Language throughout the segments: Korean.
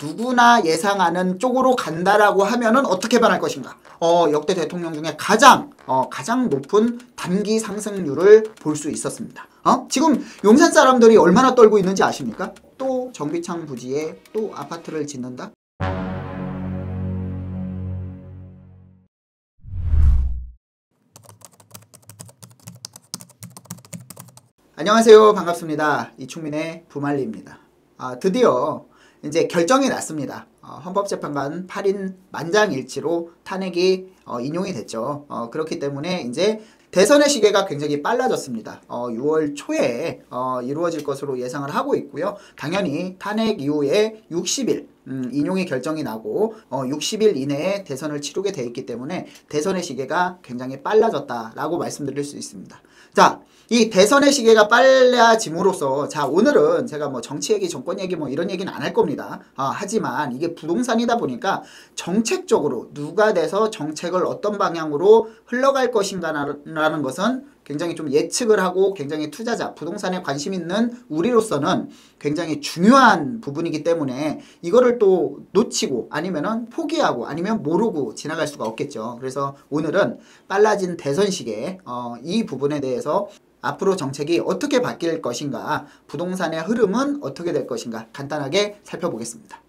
누구나 예상하는 쪽으로 간다라고 하면은 어떻게 변할 것인가? 역대 대통령 중에 가장 높은 단기 상승률을 볼 수 있었습니다. 지금 용산 사람들이 얼마나 떨고 있는지 아십니까? 또 정비창 부지에 또 아파트를 짓는다? 안녕하세요. 반갑습니다. 이충민의 부말리입니다. 드디어 이제 결정이 났습니다. 헌법재판관 8인 만장일치로 탄핵이 인용이 됐죠. 그렇기 때문에 이제 대선의 시계가 굉장히 빨라졌습니다. 6월 초에 이루어질 것으로 예상을 하고 있고요. 당연히 탄핵 이후에 60일 인용이 결정이 나고 60일 이내에 대선을 치르게 돼 있기 때문에 대선의 시계가 굉장히 빨라졌다라고 말씀드릴 수 있습니다. 자, 이 대선의 시계가 빨라짐으로써 자, 오늘은 제가 뭐 정치 얘기, 정권 얘기 뭐 이런 얘기는 안 할 겁니다. 하지만 이게 부동산이다 보니까 정책적으로 누가 돼서 정책을 어떤 방향으로 흘러갈 것인가라는 것은 굉장히 좀 예측을 하고 굉장히 투자자, 부동산에 관심 있는 우리로서는 굉장히 중요한 부분이기 때문에 이거를 또 놓치고 아니면은 포기하고 아니면 모르고 지나갈 수가 없겠죠. 그래서 오늘은 빨라진 대선 시기에 이 부분에 대해서 앞으로 정책이 어떻게 바뀔 것인가, 부동산의 흐름은 어떻게 될 것인가 간단하게 살펴보겠습니다.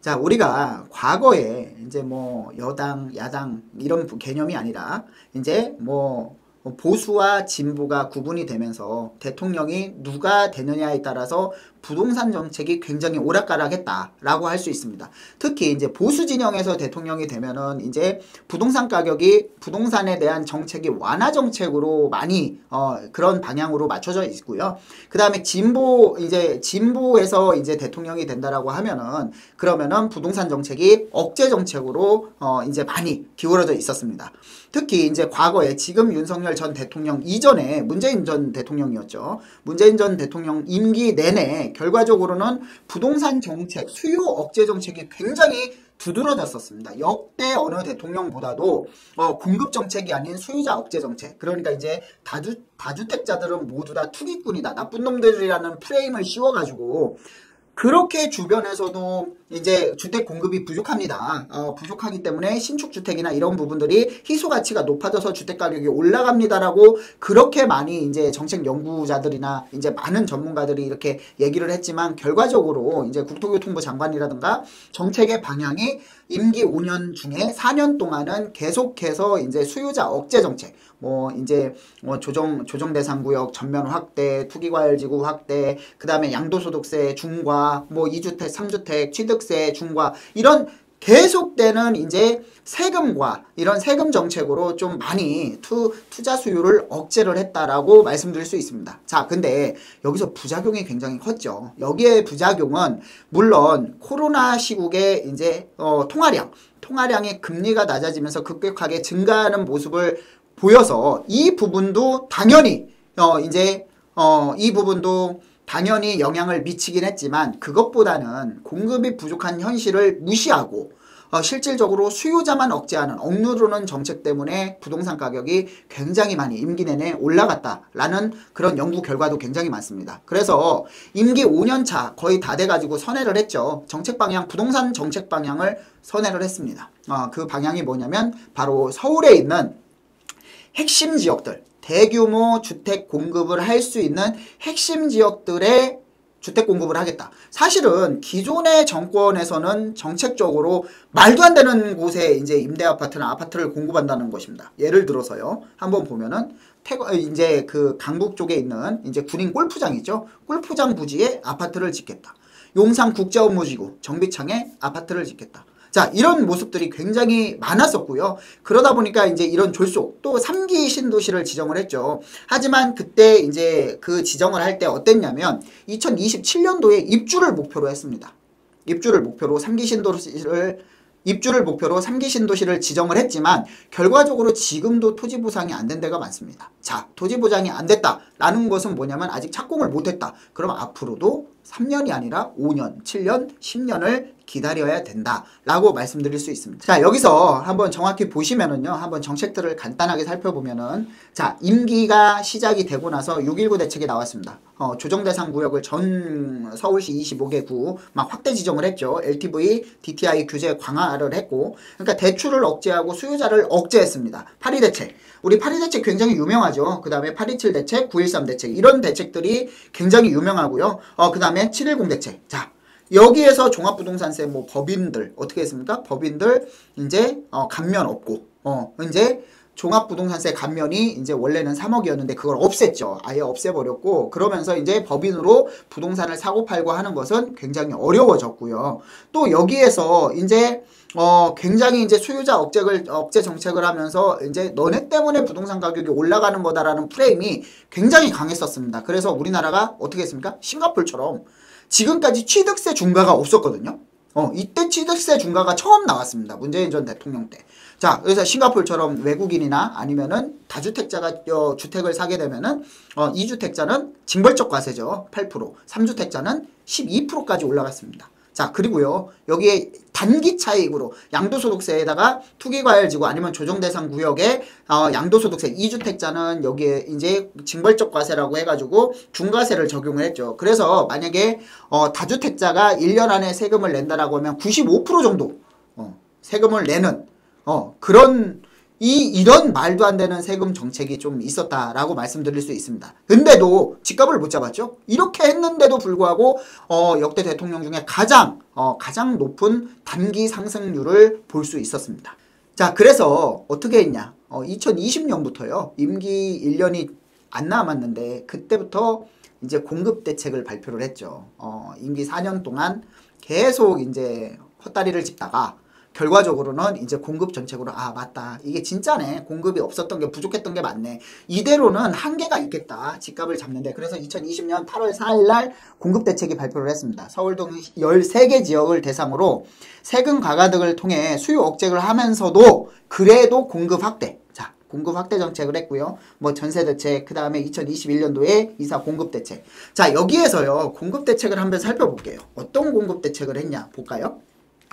자, 우리가 과거에 이제 뭐 여당, 야당 이런 개념이 아니라 이제 뭐 보수와 진보가 구분이 되면서 대통령이 누가 되느냐에 따라서 부동산 정책이 굉장히 오락가락했다라고 할 수 있습니다. 특히 이제 보수 진영에서 대통령이 되면은 이제 부동산 가격이 부동산에 대한 정책이 완화 정책으로 많이 그런 방향으로 맞춰져 있고요. 그 다음에 진보에서 이제 대통령이 된다라고 하면은 그러면은 부동산 정책이 억제 정책으로 이제 많이 기울어져 있었습니다. 특히 이제 과거에 지금 윤석열 전 대통령 이전에 문재인 전 대통령이었죠. 문재인 전 대통령 임기 내내 결과적으로는 부동산 정책, 수요 억제 정책이 굉장히 두드러졌었습니다. 역대 어느 대통령보다도 공급 정책이 아닌 수요자 억제 정책. 그러니까 이제 다주택자들은 모두 다 투기꾼이다, 나쁜 놈들이라는 프레임을 씌워가지고 그렇게 주변에서도 이제 주택 공급이 부족합니다. 부족하기 때문에 신축 주택이나 이런 부분들이 희소 가치가 높아져서 주택 가격이 올라갑니다라고 그렇게 많이 이제 정책 연구자들이나 이제 많은 전문가들이 이렇게 얘기를 했지만 결과적으로 이제 국토교통부 장관이라든가 정책의 방향이 임기 5년 중에 4년 동안은 계속해서 이제 수요자 억제 정책, 뭐 이제 조정 대상 구역 전면 확대, 투기과열지구 확대, 그 다음에 양도소득세 중과, 뭐 2주택, 3주택, 취득세 중과 이런 계속되는 이제 세금과 이런 세금 정책으로 좀 많이 투자 수요를 억제를 했다라고 말씀드릴 수 있습니다. 자, 근데 여기서 부작용이 굉장히 컸죠. 여기에 부작용은 물론 코로나 시국에 이제 통화량이 금리가 낮아지면서 급격하게 증가하는 모습을 보여서 이 부분도 당연히 이 부분도 당연히 영향을 미치긴 했지만 그것보다는 공급이 부족한 현실을 무시하고 실질적으로 수요자만 억제하는 억누르는 정책 때문에 부동산 가격이 굉장히 많이 임기 내내 올라갔다라는 그런 연구 결과도 굉장히 많습니다. 그래서 임기 5년차 거의 다 돼가지고 선회를 했죠. 정책 방향, 부동산 정책 방향을 선회를 했습니다. 그 방향이 뭐냐면 바로 서울에 있는 핵심 지역들, 대규모 주택 공급을 할 수 있는 핵심 지역들의 주택 공급을 하겠다. 사실은 기존의 정권에서는 정책적으로 말도 안 되는 곳에 이제 임대 아파트나 아파트를 공급한다는 것입니다. 예를 들어서요. 한번 보면은 이제 그 강북 쪽에 있는 이제 군인 골프장 있죠. 골프장 부지에 아파트를 짓겠다. 용산 국제업무지구 정비창에 아파트를 짓겠다. 자, 이런 모습들이 굉장히 많았었고요. 그러다 보니까 이제 이런 졸속, 또 3기 신도시를 지정을 했죠. 하지만 그때 이제 그 지정을 할 때 어땠냐면 2027년도에 입주를 목표로 했습니다. 입주를 목표로 3기 신도시를 지정을 했지만 결과적으로 지금도 토지 보상이 안 된 데가 많습니다. 자, 토지 보상이 안 됐다라는 것은 뭐냐면 아직 착공을 못 했다. 그럼 앞으로도 3년이 아니라 5년, 7년, 10년을 기다려야 된다라고 말씀드릴 수 있습니다. 자, 여기서 한번 정확히 보시면은요, 한번 정책들을 간단하게 살펴보면은, 자, 임기가 시작이 되고 나서 6.19 대책이 나왔습니다. 조정대상 구역을 전 서울시 25개 구 막 확대 지정을 했죠. LTV, DTI 규제 강화를 했고, 그러니까 대출을 억제하고 수요자를 억제했습니다. 파리 대책. 우리 파리 대책 굉장히 유명하죠. 그 다음에 827 대책, 913 대책, 이런 대책들이 굉장히 유명하고요. 그 다음에 710 대책. 자, 여기에서 종합부동산세 뭐 법인들 어떻게 했습니까? 법인들 이제 감면 없고 이제 종합부동산세 감면이 이제 원래는 3억이었는데 그걸 없앴죠. 아예 없애버렸고, 그러면서 이제 법인으로 부동산을 사고 팔고 하는 것은 굉장히 어려워졌고요. 또 여기에서 이제 굉장히 이제 수요자 억제 정책을 하면서 이제 너네 때문에 부동산 가격이 올라가는 거다라는 프레임이 굉장히 강했었습니다. 그래서 우리나라가 어떻게 했습니까? 싱가포르처럼 지금까지 취득세 중과가 없었거든요. 이때 취득세 중과가 처음 나왔습니다. 문재인 전 대통령 때. 자, 그래서 싱가포르처럼 외국인이나 아니면은 다주택자가 주택을 사게 되면은 2주택자는 징벌적 과세죠. 8%, 3주택자는 12%까지 올라갔습니다. 자, 그리고요, 여기에 단기 차익으로 양도소득세에다가 투기과열지구 아니면 조정대상 구역에 양도소득세 2주택자는 여기에 이제 징벌적 과세라고 해가지고 중과세를 적용을 했죠. 그래서 만약에 다주택자가 1년 안에 세금을 낸다라고 하면 95% 정도 세금을 내는 그런 이런 말도 안 되는 세금 정책이 좀 있었다라고 말씀드릴 수 있습니다. 근데도 집값을 못 잡았죠. 이렇게 했는데도 불구하고 역대 대통령 중에 가장 높은 단기 상승률을 볼 수 있었습니다. 자, 그래서 어떻게 했냐? 2020년부터요. 임기 1년이 안 남았는데 그때부터 이제 공급 대책을 발표를 했죠. 임기 4년 동안 계속 이제 헛다리를 짚다가 결과적으로는 이제 공급 정책으로 맞다. 이게 진짜네. 공급이 없었던 게 부족했던 게 맞네. 이대로는 한계가 있겠다. 집값을 잡는데. 그래서 2020년 8월 4일 날 공급 대책이 발표를 했습니다. 서울 등 13개 지역을 대상으로 세금 가가 등을 통해 수요 억제를 하면서도 그래도 공급 확대. 자, 공급 확대 정책을 했고요. 뭐 전세 대책, 그 다음에 2021년도에 이사 공급 대책. 자, 여기에서요. 공급 대책을 한번 살펴볼게요. 어떤 공급 대책을 했냐 볼까요?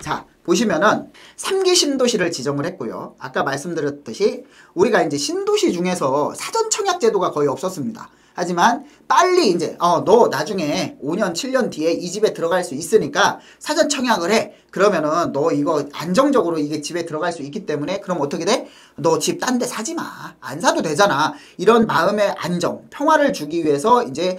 자, 보시면은 3기 신도시를 지정을 했고요. 아까 말씀드렸듯이 우리가 이제 신도시 중에서 사전 청약 제도가 거의 없었습니다. 하지만 빨리 이제 너 나중에 5년 7년 뒤에 이 집에 들어갈 수 있으니까 사전 청약을 해. 그러면은 너 이거 안정적으로 이게 집에 들어갈 수 있기 때문에 그럼 어떻게 돼? 너 집 딴 데 사지 마. 안 사도 되잖아. 이런 마음의 안정, 평화를 주기 위해서 이제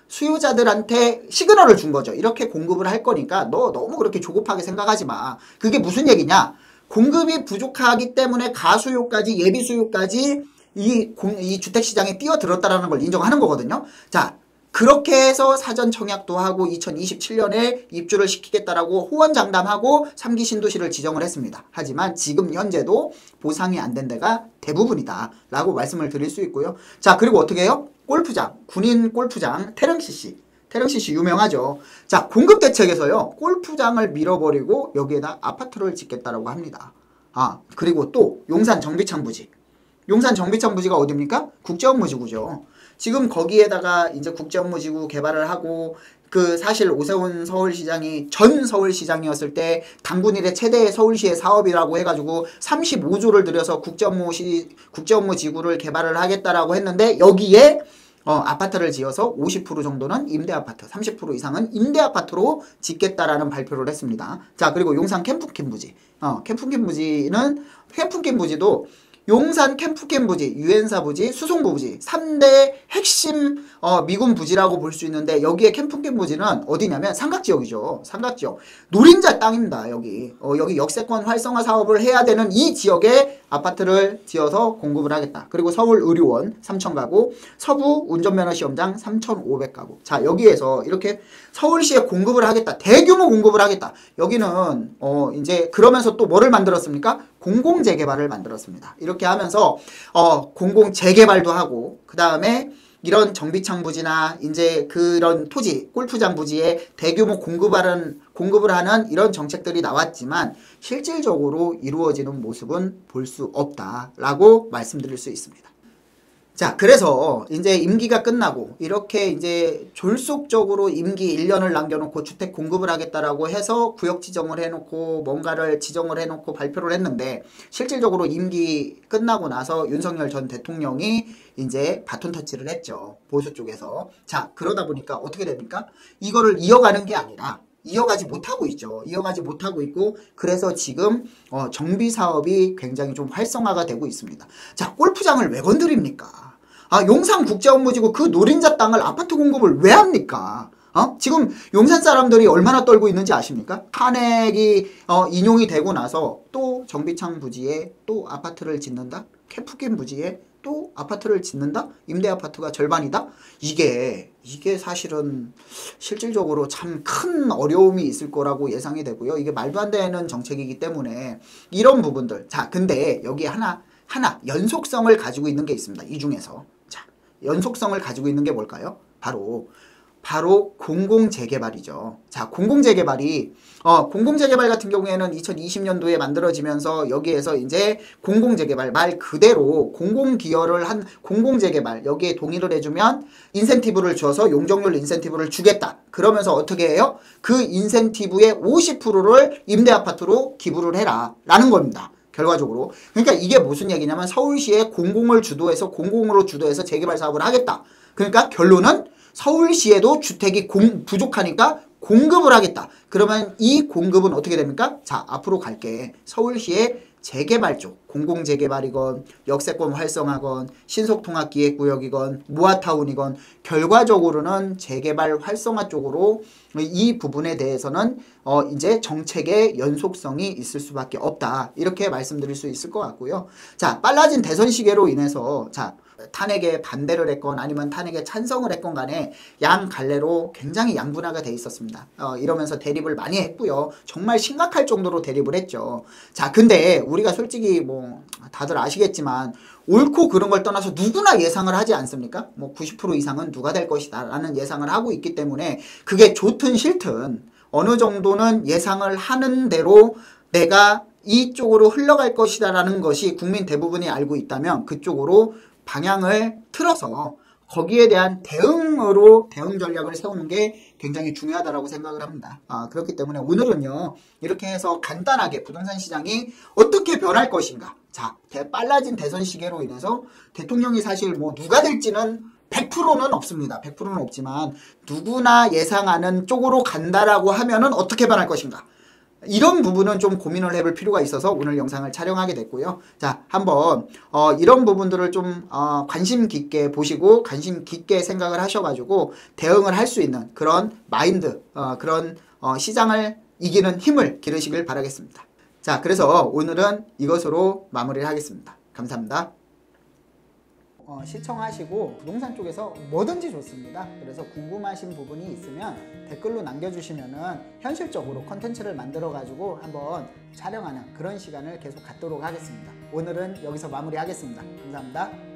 수요자들한테 시그널을 준 거죠. 이렇게 공급을 할 거니까 너 너무 그렇게 조급하게 생각하지 마. 그게 무슨 얘기냐? 공급이 부족하기 때문에 가수요까지 예비수요까지 이 주택시장에 뛰어들었다라는 걸 인정하는 거거든요. 자, 그렇게 해서 사전 청약도 하고 2027년에 입주를 시키겠다라고 호언장담하고 3기 신도시를 지정을 했습니다. 하지만 지금 현재도 보상이 안 된 데가 대부분이다 라고 말씀을 드릴 수 있고요. 자, 그리고 어떻게 해요? 골프장, 군인 골프장, 태릉CC 유명하죠. 자, 공급 대책에서요. 골프장을 밀어버리고 여기에다 아파트를 짓겠다라고 합니다. 그리고 또 용산 정비창 부지. 용산 정비창 부지가 어디입니까? 국제업무지구죠. 지금 거기에다가 이제 국제업무지구 개발을 하고 사실 오세훈 서울시장이 전 서울시장이었을 때 당군 이래 최대 서울시의 사업이라고 해가지고 35조를 들여서 국제업무지구를 개발을 하겠다라고 했는데 여기에 아파트를 지어서 50% 정도는 임대아파트, 30% 이상은 임대아파트로 짓겠다라는 발표를 했습니다. 자, 그리고 용산 캠프캠 부지. 캠프캠 부지도 용산 캠프캠 부지, 유엔사 부지, 수송부 부지 3대 핵심 미군 부지라고 볼 수 있는데 여기에 캠프캠 부지는 어디냐면 삼각지역이죠. 삼각지역. 노린자 땅입니다. 여기 역세권 활성화 사업을 해야 되는 이 지역에 아파트를 지어서 공급을 하겠다. 그리고 서울의료원 3,000가구, 서부 운전면허시험장 3,500가구. 자, 여기에서 이렇게 서울시에 공급을 하겠다. 대규모 공급을 하겠다. 여기는 이제 그러면서 또 뭐를 만들었습니까? 공공재개발을 만들었습니다. 이렇게 하면서 공공재개발도 하고 그 다음에 이런 정비창 부지나 이제 그런 토지, 골프장 부지에 대규모 공급을 하는 이런 정책들이 나왔지만 실질적으로 이루어지는 모습은 볼 수 없다라고 말씀드릴 수 있습니다. 자, 그래서 이제 임기가 끝나고 이렇게 이제 졸속적으로 임기 1년을 남겨놓고 주택 공급을 하겠다라고 해서 구역 지정을 해놓고 뭔가를 지정을 해놓고 발표를 했는데 실질적으로 임기 끝나고 나서 윤석열 전 대통령이 이제 바톤 터치를 했죠. 보수 쪽에서. 자, 그러다 보니까 어떻게 됩니까? 이거를 이어가는 게 아니라 이어가지 못하고 있죠. 이어가지 못하고 있고 그래서 지금 정비 사업이 굉장히 좀 활성화가 되고 있습니다. 자, 골프장을 왜 건드립니까? 용산국제업무지구 그 노린자 땅을 아파트 공급을 왜 합니까? 지금 용산 사람들이 얼마나 떨고 있는지 아십니까? 탄핵이 인용이 되고 나서 또 정비창 부지에 또 아파트를 짓는다? 캠프긴 부지에 또 아파트를 짓는다? 임대 아파트가 절반이다? 이게 사실은 실질적으로 참 큰 어려움이 있을 거라고 예상이 되고요. 이게 말도 안 되는 정책이기 때문에 이런 부분들. 자, 근데 여기 하나 연속성을 가지고 있는 게 있습니다. 이 중에서. 자, 연속성을 가지고 있는 게 뭘까요? 바로 공공재개발이죠. 자, 공공재개발 같은 경우에는 2020년도에 만들어지면서 여기에서 이제 공공재개발 말 그대로 공공기여를 한 공공재개발 여기에 동의를 해주면 인센티브를 줘서 용적률 인센티브를 주겠다. 그러면서 어떻게 해요? 그 인센티브의 50%를 임대아파트로 기부를 해라 라는 겁니다. 결과적으로. 그러니까 이게 무슨 얘기냐면 서울시에 공공으로 주도해서 재개발 사업을 하겠다. 그러니까 결론은 서울시에도 주택이 부족하니까 공급을 하겠다. 그러면 이 공급은 어떻게 됩니까? 자, 앞으로 갈게. 서울시의 재개발 쪽, 공공재개발이건 역세권 활성화건 신속통합기획구역이건 모아타운이건 결과적으로는 재개발 활성화 쪽으로 이 부분에 대해서는 이제 정책의 연속성이 있을 수밖에 없다. 이렇게 말씀드릴 수 있을 것 같고요. 자, 빨라진 대선 시계로 인해서 자, 탄핵에 반대를 했건 아니면 탄핵에 찬성을 했건 간에 양 갈래로 굉장히 양분화가 돼 있었습니다. 이러면서 대립을 많이 했고요. 정말 심각할 정도로 대립을 했죠. 자, 근데 우리가 솔직히 뭐 다들 아시겠지만 옳고 그런 걸 떠나서 누구나 예상을 하지 않습니까? 뭐 90% 이상은 누가 될 것이다 라는 예상을 하고 있기 때문에 그게 좋든 싫든 어느 정도는 예상을 하는 대로 내가 이쪽으로 흘러갈 것이다 라는 것이 국민 대부분이 알고 있다면 그쪽으로 방향을 틀어서 거기에 대한 대응 전략을 세우는 게 굉장히 중요하다고 생각을 합니다. 그렇기 때문에 오늘은요 이렇게 해서 간단하게 부동산 시장이 어떻게 변할 것인가. 자, 빨라진 대선 시계로 인해서 대통령이 사실 뭐 누가 될지는 100%는 없습니다. 100%는 없지만 누구나 예상하는 쪽으로 간다라고 하면은 어떻게 변할 것인가. 이런 부분은 좀 고민을 해볼 필요가 있어서 오늘 영상을 촬영하게 됐고요. 자, 한번 이런 부분들을 좀 관심 깊게 보시고 관심 깊게 생각을 하셔가지고 대응을 할 수 있는 그런 마인드, 그런 시장을 이기는 힘을 기르시길 바라겠습니다. 자, 그래서 오늘은 이것으로 마무리를 하겠습니다. 감사합니다. 시청하시고 농산 쪽에서 뭐든지 좋습니다. 그래서 궁금하신 부분이 있으면 댓글로 남겨주시면은 현실적으로 컨텐츠를 만들어 가지고 한번 촬영하는 그런 시간을 계속 갖도록 하겠습니다. 오늘은 여기서 마무리하겠습니다. 감사합니다.